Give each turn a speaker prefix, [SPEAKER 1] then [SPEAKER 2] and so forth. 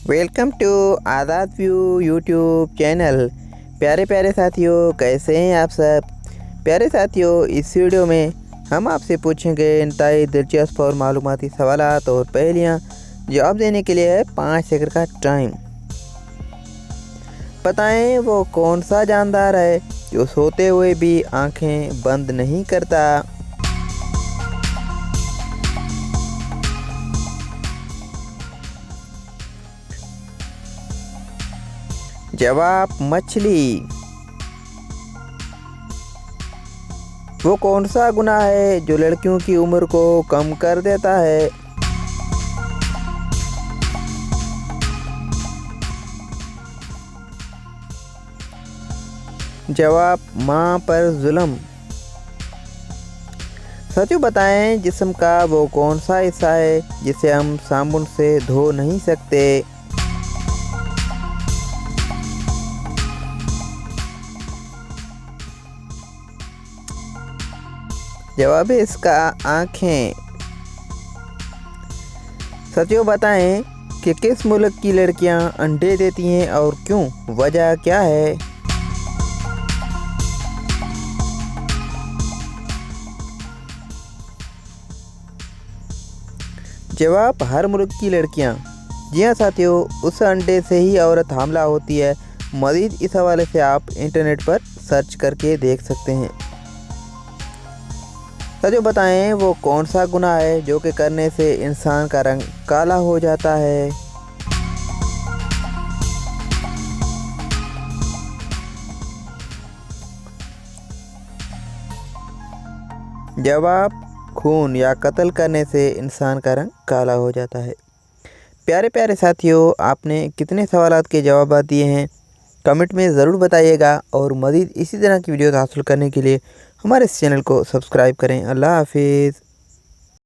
[SPEAKER 1] Welcome to Azad view YouTube channel. प्यारे प्यारे साथियों, कैसे हैं आप सब। प्यारे साथियों, इस वीडियो में हम आपसे पूछेंगे इंतहाई दिलचस्प और मालूमाती सवालात और पहेलियाँ। जवाब देने के लिए है 5 सेकंड का टाइम। बताएं वो कौन सा जानदार है जो सोते हुए भी आंखें बंद नहीं करता। जवाब मछली। वो कौन सा गुनाह है जो लड़कियों की उम्र को कम कर देता है। जवाब माँ पर जुल्म। सच बताएं, जिस्म का वो कौन सा हिस्सा है जिसे हम साबुन से धो नहीं सकते। जवाब है इसका आँखें। सचिव बताएं कि किस मुल्क की लड़कियां अंडे देती हैं और क्यों, वजह क्या है। जवाब हर मुल्क की लड़कियां। जी हाँ साथियों, उस अंडे से ही औरत हामला होती है। मज़ीद इस हवाले से आप इंटरनेट पर सर्च करके देख सकते हैं। सच बताएं वो कौन सा गुनाह है जो कि करने से इंसान का रंग काला हो जाता है। जवाब खून या कत्ल करने से इंसान का रंग काला हो जाता है। प्यारे प्यारे साथियों, आपने कितने सवालात के जवाब दिए हैं कमेंट में ज़रूर बताइएगा। और मज़ीद इसी तरह की वीडियो हासिल करने के लिए हमारे इस चैनल को सब्सक्राइब करें। अल्लाह हाफिज़।